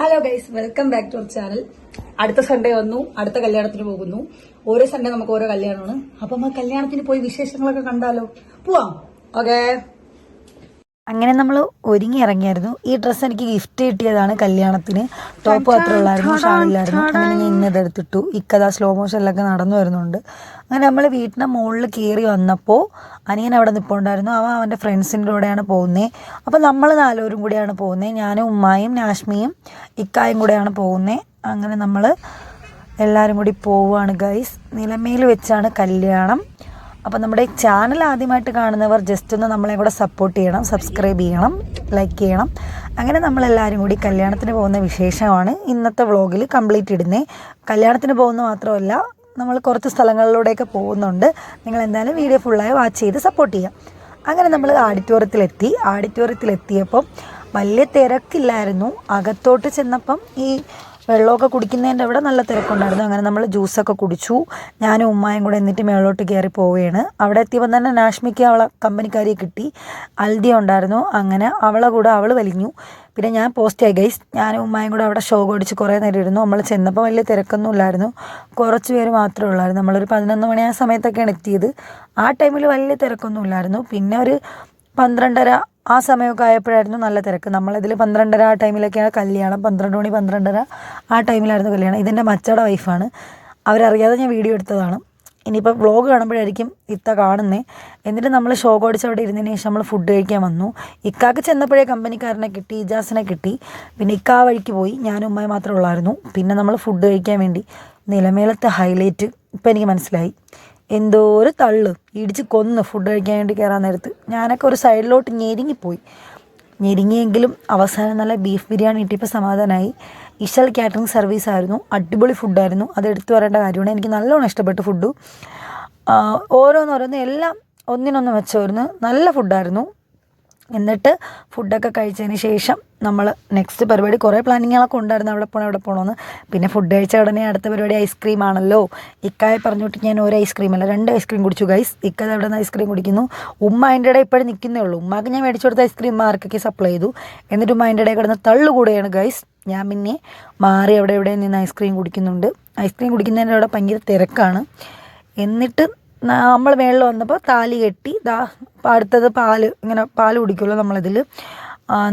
Hello guys, welcome back to our channel. അടുത്ത Sunday വന്നു, അടുത്ത കല്യാണത്തിന് പോകുന്നു. ഓരോ സൺഡേ നമുക്ക് ഓരോ കല്യാണമാണ്. അപ്പൊ നമ്മൾ കല്യാണത്തിന് പോയി വിശേഷങ്ങളൊക്കെ കണ്ടാലോ? പോവാം. ഓക്കെ. അങ്ങനെ നമ്മൾ ഒരുങ്ങി ഇറങ്ങിയായിരുന്നു. ഈ ഡ്രസ്സ് എനിക്ക് ഗിഫ്റ്റ് കിട്ടിയതാണ് കല്യാണത്തിന്. ടോപ്പ് മാത്രമേ ഉള്ളായിരുന്നു, ഷാളില്ലായിരുന്നു. അങ്ങനെ ഞാൻ ഇന്നെടുത്തിട്ടു. ഇക്കഥ സ്ലോ മോഷനിലൊക്കെ നടന്നു വരുന്നുണ്ട്. അങ്ങനെ നമ്മൾ വീട്ടിൻ്റെ മുകളിൽ കയറി വന്നപ്പോൾ അനിയൻ അവിടെ നിൽപ്പുണ്ടായിരുന്നു. അവൻ്റെ ഫ്രണ്ട്സിൻ്റെ കൂടെയാണ് പോകുന്നത്. അപ്പോൾ നമ്മൾ നാലുപേരും കൂടിയാണ് പോകുന്നത്. ഞാനും ഉമ്മായും നാഷ്മിയും ഇക്കായും കൂടെയാണ് പോകുന്നത്. അങ്ങനെ നമ്മൾ എല്ലാവരും കൂടി പോവുകയാണ് ഗൈസ്. നിലമേൽ വെച്ചാണ് കല്യാണം. അപ്പോൾ നമ്മുടെ ചാനൽ ആദ്യമായിട്ട് കാണുന്നവർ ജസ്റ്റ് ഒന്ന് നമ്മളെ കൂടെ സപ്പോർട്ട് ചെയ്യണം, സബ്സ്ക്രൈബ് ചെയ്യണം, ലൈക്ക് ചെയ്യണം. അങ്ങനെ നമ്മളെല്ലാവരും കൂടി കല്യാണത്തിന് പോകുന്ന വിശേഷമാണ് ഇന്നത്തെ വ്ളോഗിൽ കംപ്ലീറ്റ് ഇടുന്നത്. കല്യാണത്തിന് പോകുന്ന മാത്രമല്ല, നമ്മൾ കുറച്ച് സ്ഥലങ്ങളിലൂടെയൊക്കെ പോകുന്നുണ്ട്. നിങ്ങൾ എന്തായാലും വീഡിയോ ഫുള്ളായി വാച്ച് ചെയ്ത് സപ്പോർട്ട് ചെയ്യാം. അങ്ങനെ നമ്മൾ ആഡിറ്റോറിയത്തിലെത്തിയപ്പം വലിയ തിരക്കില്ലായിരുന്നു. അകത്തോട്ട് ചെന്നപ്പം ഈ വെള്ളമൊക്കെ കുടിക്കുന്നതിൻ്റെ അവിടെ നല്ല തിരക്കുണ്ടായിരുന്നു. അങ്ങനെ നമ്മൾ ജ്യൂസൊക്കെ കുടിച്ചു. ഞാനും ഉമ്മായും കൂടെ എന്നിട്ട് മേളോട്ട് കയറി പോവുകയാണ്. അവിടെ എത്തിയപ്പോൾ തന്നെ നാഷ്മിക്ക് അവളെ കമ്പനിക്കാരിയെ കിട്ടി. അൽദിയ ഉണ്ടായിരുന്നു. അങ്ങനെ അവളെ കൂടെ അവൾ വലിഞ്ഞു. പിന്നെ ഞാൻ പോസ്റ്റായി ഗൈസ്. ഞാനും ഉമ്മായും കൂടെ അവിടെ ഷോ ഓടിച്ച് കുറേ നേരം ഇരുന്നു. നമ്മൾ ചെന്നപ്പോൾ വലിയ തിരക്കൊന്നും ഇല്ലായിരുന്നു. കുറച്ച് പേര് മാത്രമേ ഉള്ളായിരുന്നു. നമ്മളൊരു 11 മണി ആ സമയത്തൊക്കെയാണ് എത്തിയത്. ആ ടൈമിൽ വലിയ തിരക്കൊന്നും ഇല്ലായിരുന്നു. പിന്നെ ഒരു 12:30 ആ സമയമൊക്കെ ആയപ്പോഴായിരുന്നു നല്ല തിരക്ക്. നമ്മളിതിൽ 12:30 ആ ടൈമിലൊക്കെയാണ് കല്യാണം. 12 മണി 12:30 ആ ടൈമിലായിരുന്നു കല്യാണം. ഇതെൻ്റെ മച്ചയുടെ വൈഫാണ്. അവരറിയാതെ ഞാൻ വീഡിയോ എടുത്തതാണ്. ഇനിയിപ്പോൾ വ്ളോഗ് കാണുമ്പോഴായിരിക്കും ഇത്ത കാണുന്നത്. എന്നിട്ട് നമ്മൾ ഷോ ഓടിച്ച് അവിടെ ഇരുന്നതിന് ശേഷം നമ്മൾ ഫുഡ് കഴിക്കാൻ വന്നു. ഇക്കാക്ക് ചെന്നപ്പോഴേ കമ്പനിക്കാരനെ കിട്ടി, ഇജാസിനെ കിട്ടി. പിന്നെ ഇക്ക ആ വഴിക്ക് പോയി. ഞാനും ഉമ്മയും മാത്രമേ ഉള്ളായിരുന്നു. പിന്നെ നമ്മൾ ഫുഡ് കഴിക്കാൻ വേണ്ടി നിലമേലത്തെ ഹൈലൈറ്റ് ഇപ്പം എനിക്ക് മനസ്സിലായി. എന്തോ ഒരു തള്ളു ഇടിച്ച് കൊന്ന് ഫുഡ് കഴിക്കാൻ വേണ്ടി കയറാൻ നേരത്ത്. ഞാനൊക്കെ ഒരു സൈഡിലോട്ട് ഞെരുങ്ങിയെങ്കിലും അവസാനം നല്ല ബീഫ് ബിരിയാണി കിട്ടിയപ്പോൾ സമാധാനമായി. ഇഷൽ കാറ്ററിംഗ് സർവീസ് ആയിരുന്നു. അടിപൊളി ഫുഡായിരുന്നു. അത് എടുത്തു പറയേണ്ട കാര്യമാണ്. എനിക്ക് നല്ലോണം ഇഷ്ടപ്പെട്ടു ഫുഡ്. ഓരോന്നോരോന്ന് എല്ലാം ഒന്നിനൊന്ന് വെച്ചായിരുന്നു. നല്ല ഫുഡായിരുന്നു. എന്നിട്ട് ഫുഡൊക്കെ കഴിച്ചതിന് ശേഷം നമ്മൾ നെക്സ്റ്റ് പരിപാടി കുറേ പ്ലാനിങ്ങുകളൊക്കെ ഉണ്ടായിരുന്നു. അവിടെ പോകണമെന്ന്. പിന്നെ ഫുഡ് കഴിച്ച ഉടനെ അടുത്ത പരിപാടി ഐസ്ക്രീം ആണല്ലോ. ഇക്കായെ പറഞ്ഞിട്ട് ഞാൻ ഒരു ഐസ്ക്രീം അല്ല 2 ഐസ്ക്രീം കുടിച്ചു ഗൈസ്. ഇക്ക അവിടെ നിന്ന് ഐസ്ക്രീം കുടിക്കുന്നു. ഉമ്മ അതിൻ്റെ ഇടയിൽ ഇപ്പോഴും നിൽക്കുന്നേ ഉള്ളൂ. ഉമ്മാക്ക് ഞാൻ മേടിച്ചു കൊടുത്ത ഐസ്ക്രീം മാർക്കൊക്കെ സപ്ലൈ ചെയ്തു. എന്നിട്ട് ഉമ്മ അതിൻ്റെ ഇടയിൽ കിടന്ന് തള്ളുകൂടെയാണ് ഗൈസ്. ഞാൻ പിന്നെ മാറി അവിടെ നിന്ന് ഐസ്ക്രീം കുടിക്കുന്നുണ്ട്. ഐസ്ക്രീം കുടിക്കുന്നതിൻ്റെ അവിടെ ഭയങ്കര തിരക്കാണ്. എന്നിട്ട് നമ്മൾ മേളിൽ വന്നപ്പോൾ താലി കെട്ടി. അടുത്തത് പാല് കുടിക്കുമല്ലോ നമ്മളിതിൽ.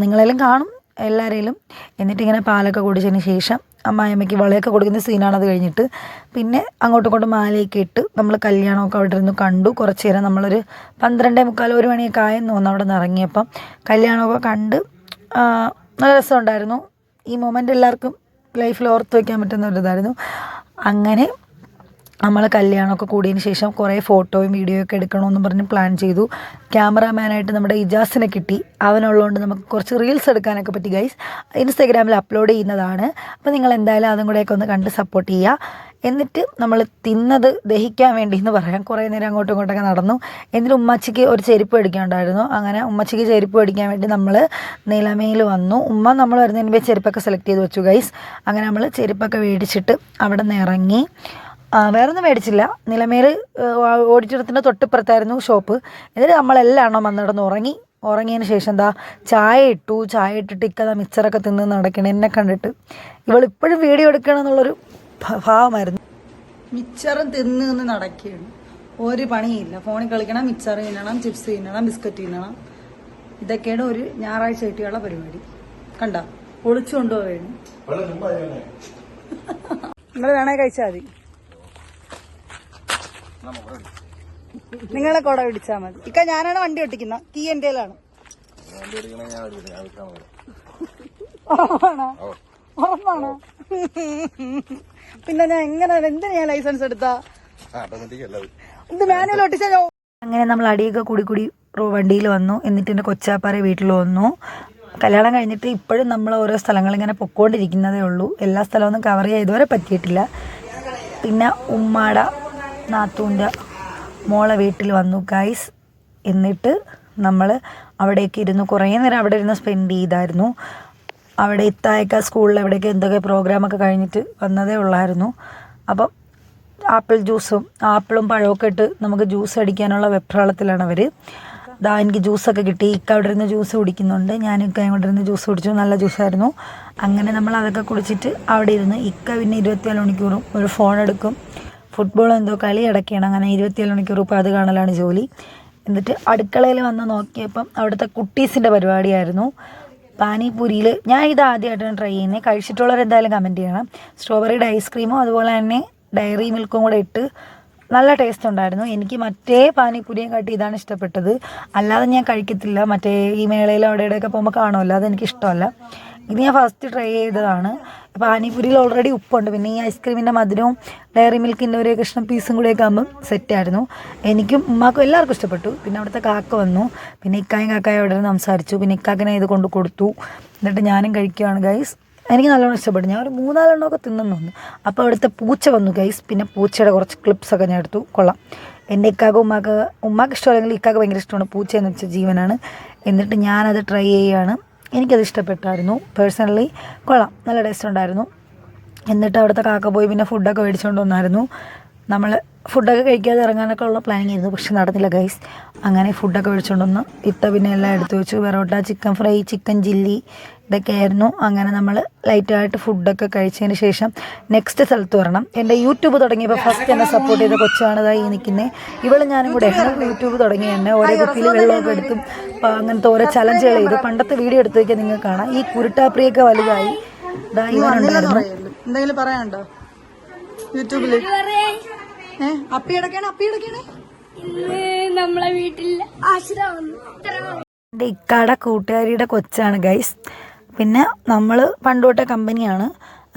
നിങ്ങളെല്ലാം കാണും എല്ലാവരെയും. എന്നിട്ടിങ്ങനെ പാലൊക്കെ കുടിച്ചതിന് ശേഷം അമ്മായിയമ്മയ്ക്ക് വളയൊക്കെ കൊടുക്കുന്ന സീനാണ്. അത് കഴിഞ്ഞിട്ട് പിന്നെ അങ്ങോട്ടും ഇങ്ങോട്ടും മാലയൊക്കെ ഇട്ട് നമ്മൾ കല്യാണമൊക്കെ അവിടെ ഇരുന്ന് കണ്ടു. കുറച്ച് നേരം നമ്മളൊരു 12:45 1 മണിയൊക്കെ ആയെന്ന് തോന്നുന്നു അവിടെ നിന്ന് ഇറങ്ങിയപ്പം. കല്യാണമൊക്കെ കണ്ട് നല്ല രസമുണ്ടായിരുന്നു. ഈ മൊമെൻ്റ് എല്ലാവർക്കും ലൈഫിൽ ഓർത്ത് വയ്ക്കാൻ പറ്റുന്ന ഒരിതായിരുന്നു. അങ്ങനെ നമ്മൾ കല്യാണമൊക്കെ കൂടിയതിന് ശേഷം കുറേ ഫോട്ടോയും വീഡിയോ ഒക്കെ എടുക്കണമെന്നും പറഞ്ഞ് പ്ലാൻ ചെയ്തു. ക്യാമറാമാനായിട്ട് നമ്മുടെ ഇജാസിനെ കിട്ടി. അവനുള്ളതുകൊണ്ട് നമുക്ക് കുറച്ച് റീൽസ് എടുക്കാനൊക്കെ പറ്റി ഗൈസ്. ഇൻസ്റ്റാഗ്രാമിൽ അപ്ലോഡ് ചെയ്യുന്നതാണ്. അപ്പോൾ നിങ്ങൾ എന്തായാലും അതും കൂടെയൊക്കെ ഒന്ന് കണ്ട് സപ്പോർട്ട് ചെയ്യുക. എന്നിട്ട് നമ്മൾ തിന്നത് ദഹിക്കാൻ വേണ്ടി എന്ന് പറയാം കുറേ നേരം അങ്ങോട്ടും ഇങ്ങോട്ടൊക്കെ നടന്നു. എന്നിട്ട് ഉമ്മച്ചിക്ക് ഒരു ചെരുപ്പ് മേടിക്കാനുണ്ടായിരുന്നു. അങ്ങനെ ഉമ്മച്ചിക്ക് ചെരുപ്പ് മേടിക്കാൻ വേണ്ടി നമ്മൾ നിലമേൽ വന്നു. ഉമ്മ നമ്മൾ വരുന്നതിന് മുമ്പേ ചെരുപ്പൊക്കെ സെലക്ട് ചെയ്ത് വെച്ചു ഗൈസ്. അങ്ങനെ നമ്മൾ ചെരുപ്പൊക്കെ മേടിച്ചിട്ട് അവിടെ നിന്ന് ഇറങ്ങി. വേറെ ഒന്നും മേടിച്ചില്ല. നിലമേൽ ഓഡിറ്റോറിയത്തിൻ്റെ തൊട്ടിപ്പുറത്തായിരുന്നു ഷോപ്പ്. എന്നിട്ട് നമ്മളെല്ലാം വന്നിടന്ന് ഉറങ്ങിയതിന് ശേഷം ചായ ഇട്ടിട്ട് ഇക്കതാ മിച്ചറൊക്കെ തിന്ന് നടക്കണം. എന്നെ കണ്ടിട്ട് ഇവളിപ്പോഴും വീഡിയോ എടുക്കണമെന്നുള്ളൊരു ഭാവമായിരുന്നു. മിച്ചറും തിന്ന് നടക്കുകയാണ്. ഒരു പണിയില്ല. ഫോണിൽ കളിക്കണം, മിച്ചറ് തിന്നണം, ചിപ്സ് തിന്നണം, ബിസ്ക്കറ്റ് തിന്നണം. ഇതൊക്കെയാണ് ഒരു ഞായറാഴ്ച കിട്ടിയുള്ള പരിപാടി. കണ്ട ഒളിച്ചു കൊണ്ടുപോവുകയാണ്. നിങ്ങൾ വേണേ കഴിച്ചാൽ മതി. നിങ്ങളെ കൂടെ പിടിച്ചാൽ മതി. ഇക്ക ഞാനാണ് വണ്ടി ഓട്ടിക്കുന്ന. കീ എൻ്റെ കയ്യിലാണ്. ഉറപ്പാണോ? പിന്നെ ഞാൻ എന്തിനാ ഞാൻ ലൈസൻസ് എടുത്താ? ഇത് മാനുവൽ ഓട്ടിച്ചാലോ? അങ്ങനെ നമ്മൾ അടിയൊക്കെ കൂടി വണ്ടിയിൽ വന്നു. എന്നിട്ട് എൻ്റെ കൊച്ചാപ്പാരെ വീട്ടിൽ വന്നു. കല്യാണം കഴിഞ്ഞിട്ട് ഇപ്പോഴും നമ്മൾ ഓരോ സ്ഥലങ്ങൾ ഇങ്ങനെ പൊക്കോണ്ടിരിക്കുന്നതേ ഉള്ളൂ. എല്ലാ സ്ഥലമൊന്നും കവർ ചെയ്യാൻ ഇതുവരെ പറ്റിയിട്ടില്ല. പിന്നെ ഉമ്മാട നാത്തൂൻ്റെ മോളെ വീട്ടിൽ വന്നു ഗൈസ്. എന്നിട്ട് നമ്മൾ അവിടേക്ക് ഇരുന്ന് കുറേ നേരം അവിടെ ഇരുന്ന് സ്പെൻഡ് ചെയ്തായിരുന്നു. അവിടെ ഇത്തായൊക്കെ സ്കൂളിൽ എവിടെയൊക്കെ എന്തൊക്കെ പ്രോഗ്രാമൊക്കെ കഴിഞ്ഞിട്ട് വന്നതേ ഉള്ളായിരുന്നു. അപ്പം ആപ്പിളും പഴമൊക്കെ ഇട്ട് നമുക്ക് ജ്യൂസ് അടിക്കാനുള്ള വെപ്രാളത്തിലാണ് അവർ. എനിക്ക് ജ്യൂസൊക്കെ കിട്ടി. ഇക്ക അവിടെ ഇരുന്ന് ജ്യൂസ് കുടിക്കുന്നുണ്ട്, ഞാൻ ഇക്കയും കൂടെ ഇരുന്ന് ജ്യൂസ് കുടിച്ചു. നല്ല ജ്യൂസായിരുന്നു. അങ്ങനെ നമ്മൾ അതൊക്കെ കുടിച്ചിട്ട് അവിടെ ഇരുന്ന് ഇക്ക പിന്നെ 24 മണിക്കൂറും ഒരു ഫോൺ എടുക്കും. ഫുട്ബോൾ എന്തോ കളി അടക്കുകയാണ്. അങ്ങനെ 24 മണിക്കൂർ ഇപ്പോൾ അത് കാണലാണ് ജോലി. എന്നിട്ട് അടുക്കളയിൽ വന്ന് നോക്കിയപ്പം അവിടുത്തെ കുട്ടീസിൻ്റെ പരിപാടിയായിരുന്നു. പാനിപൂരിയിൽ ഞാൻ ഇത് ആദ്യമായിട്ടാണ് ട്രൈ ചെയ്യുന്നത്. കഴിച്ചിട്ടുള്ളവർ എന്തായാലും കമൻറ്റ് ചെയ്യണം. സ്ട്രോബെറിയുടെ ഐസ്ക്രീമും അതുപോലെ തന്നെ ഡയറി മിൽക്കും കൂടെ ഇട്ട് നല്ല ടേസ്റ്റ് ഉണ്ടായിരുന്നു. എനിക്ക് മറ്റേ പാനിപൂരിയും കാട്ടി ഇതാണ് ഇഷ്ടപ്പെട്ടത്. അല്ലാതെ ഞാൻ കഴിക്കത്തില്ല. മറ്റേ ഈ മേളയിലും അവിടെ ഇവിടെയൊക്കെ പോകുമ്പോൾ കാണുമല്ലോ, അതെനിക്കിഷ്ടമല്ല. ഇത് ഞാൻ ഫസ്റ്റ് ട്രൈ ചെയ്തതാണ്. പാനിപൂരിയിൽ ഓൾറെഡി ഉപ്പുണ്ട്, പിന്നെ ഈ ഐസ്ക്രീമിൻ്റെ മധുരവും ഡയറി മിൽക്കിൻ്റെ ഒരു കഷ്ണം പീസും കൂടെയൊക്കെ ആകുമ്പം സെറ്റായിരുന്നു. എനിക്കും ഉമ്മാക്കും എല്ലാവർക്കും ഇഷ്ടപ്പെട്ടു. പിന്നെ അവിടുത്തെ കാക്ക വന്നു, പിന്നെ ഇക്കായും കാക്കായും അവിടെ നിന്ന് സംസാരിച്ചു. പിന്നെ ഇക്കാക്കിനെ ഇത് കൊണ്ട് കൊടുത്തു. എന്നിട്ട് ഞാനും കഴിക്കുകയാണ് ഗൈസ്. എനിക്ക് നല്ലോണം ഇഷ്ടപ്പെട്ടു. ഞാൻ ഒരു 3-4 എണ്ണമൊക്കെ തിന്നെന്ന് തോന്നുന്നു. അപ്പോൾ അവിടുത്തെ പൂച്ച വന്നു ഗൈസ്. പിന്നെ പൂച്ചയുടെ കുറച്ച് ക്ലിപ്സൊക്കെ ഞാൻ എടുത്തു. കൊള്ളാം. എൻ്റെ ഇക്കാക്ക് ഉമ്മാക്ക് ഇഷ്ടമല്ലെങ്കിൽ ഇക്കാക്ക് ഭയങ്കര ഇഷ്ടമാണ്. പൂച്ചയെന്ന് വെച്ചാൽ ജീവനാണ്. എന്നിട്ട് ഞാനത് ട്രൈ ചെയ്യുകയാണ്. എനിക്കത് ഇഷ്ടപ്പെട്ടായിരുന്നു. പേഴ്സണലി കൊള്ളാം, നല്ല ടേസ്റ്റ് ഉണ്ടായിരുന്നു. എന്നിട്ട് അവിടുത്തെ കാക്ക പോയി പിന്നെ ഫുഡൊക്കെ മേടിച്ചുകൊണ്ട് വന്നായിരുന്നു. നമ്മൾ ഫുഡൊക്കെ കഴിക്കാതെ ഇറങ്ങാനൊക്കെ ഉള്ള പ്ലാനിങ് ആയിരുന്നു, പക്ഷെ നടന്നില്ല ഗൈസ്. അങ്ങനെ ഫുഡൊക്കെ മേടിച്ചുകൊണ്ട് വന്ന് പിന്നെ എല്ലാം എടുത്തു വെച്ചു. Parotta, chicken fry, chicken chilli ഇതൊക്കെ ആയിരുന്നു. അങ്ങനെ നമ്മൾ ലൈറ്റായിട്ട് ഫുഡൊക്കെ കഴിച്ചതിന് ശേഷം നെക്സ്റ്റ് സ്ഥലത്ത് വരണം. എൻ്റെ യൂട്യൂബ് തുടങ്ങിയപ്പോൾ ഫസ്റ്റ് എന്നെ സപ്പോർട്ട് ചെയ്ത കൊച്ചാണ് ഈ നിൽക്കുന്നത്. ഇവള് ഞാനും കൂടെ യൂട്യൂബ് തുടങ്ങി തന്നെ ഓരോ കുപ്പിയിൽ വെള്ളമൊക്കെ എടുത്തും അങ്ങനത്തെ ഓരോ ചലഞ്ചുകൾ ചെയ്തു. പണ്ടത്തെ വീഡിയോ എടുത്ത് വയ്ക്കാൻ നിങ്ങൾക്ക് കാണാം. ഈ കുരുട്ടാപ്രിയൊക്കെ വലുതായി ഇവനുണ്ടായിരുന്നു. എന്തെങ്കിലും പറയാനുണ്ടോ യൂട്യൂബില്? നമ്മളെ വീട്ടിൽ എൻ്റെ ഇക്കാടെ കൂട്ടുകാരിയുടെ കൊച്ചാണ് ഗൈസ്. പിന്നെ നമ്മൾ പണ്ടുതൊട്ട കമ്പനിയാണ്.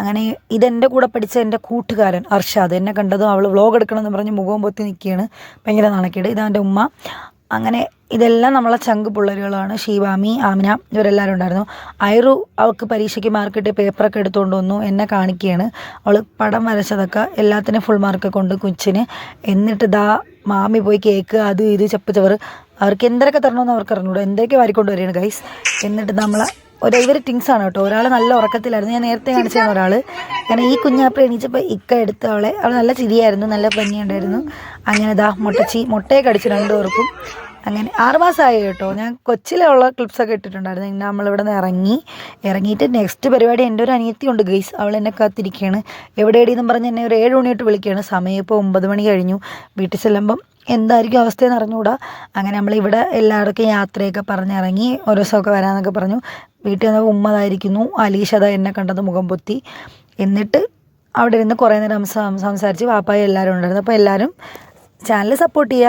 അങ്ങനെ ഇതെൻ്റെ കൂടെ പഠിച്ച എൻ്റെ കൂട്ടുകാരൻ അർഷാദ് എന്നെ കണ്ടതും അവൾ വ്ളോഗ് എടുക്കണമെന്ന് പറഞ്ഞ് മുഖവും പൊത്തി നിൽക്കുകയാണ്. ഭയങ്കര നാണക്കേട്. ഇതാൻ്റെ ഉമ്മ. അങ്ങനെ ഇതെല്ലാം നമ്മളെ ചങ്ക് പിള്ളേരുകളാണ്. ഷീവാമി, ആമിന ഇവരെല്ലാവരും ഉണ്ടായിരുന്നു. ഐറു അവൾക്ക് പരീക്ഷയ്ക്ക് മാർക്കിട്ട് പേപ്പറൊക്കെ എടുത്തുകൊണ്ട് വന്നു, എന്നെ കാണിക്കുകയാണ്. അവൾ പടം വരച്ചതൊക്കെ എല്ലാത്തിനും ഫുൾ മാർക്കൊക്കെ കൊണ്ട് കൊച്ചിന്. എന്നിട്ട് മാമി പോയി കേക്ക് അത് ഇത് ചപ്പച്ചവർ അവർക്ക് എന്തൊക്കെ തരണമെന്ന് അവർക്ക് അറിഞ്ഞൂടോ, എന്തൊക്കെ വാരിക്കൊണ്ട് വരികയാണ് ഗൈസ്. എന്നിട്ട് ഇവർ ടിങ്സാണ് കേട്ടോ. ഒരാൾ നല്ല ഉറക്കത്തിലായിരുന്നു, ഞാൻ നേരത്തെ കാണിച്ചിരുന്ന ഒരാൾ. കാരണം ഈ കുഞ്ഞാപ്പിൾ എണീച്ചപ്പോൾ ഇക്ക എടുത്ത അവൾ നല്ല ചിരിയായിരുന്നു, നല്ല ഭംഗിയുണ്ടായിരുന്നു. അങ്ങനെ മുട്ടയെ കടിച്ചു 2 പേർക്കും. അങ്ങനെ 6 മാസമായി കേട്ടോ. ഞാൻ കൊച്ചിലുള്ള ക്ലിപ്സൊക്കെ ഇട്ടിട്ടുണ്ടായിരുന്നു. ഇന്ന് നമ്മളിവിടെ നിന്ന് ഇറങ്ങിയിട്ട് നെക്സ്റ്റ് പരിപാടി എൻ്റെ ഒരു അനിയത്തിയുണ്ട് ഗൈസ്. അവൾ എന്നെ കാത്തിരിക്കുകയാണ്. എവിടെയെന്നും പറഞ്ഞ് എന്നെ ഒരു 7 മണിയായിട്ട് വിളിക്കുകയാണ്. സമയം ഇപ്പോൾ 9 മണി കഴിഞ്ഞു. വീട്ടിൽ ചെല്ലുമ്പം എന്തായിരിക്കും അവസ്ഥയെന്ന് അറിഞ്ഞുകൂടാ. അങ്ങനെ നമ്മളിവിടെ എല്ലാവർക്കും യാത്രയൊക്കെ പറഞ്ഞിറങ്ങി. ഓരോ ദിവസമൊക്കെ വരാമെന്നൊക്കെ പറഞ്ഞു. വീട്ടിൽ വന്നപ്പോൾ ഉമ്മതായിരിക്കുന്നു. അലീഷ അതാ എന്നെ കണ്ടത് മുഖം പൊത്തി. എന്നിട്ട് അവിടെ ഇരുന്ന് കുറേ നേരം സംസാരിച്ച് വാപ്പായും എല്ലാവരും ഉണ്ടായിരുന്നു. അപ്പോൾ എല്ലാവരും ചാനൽ സപ്പോർട്ട് ചെയ്യുക.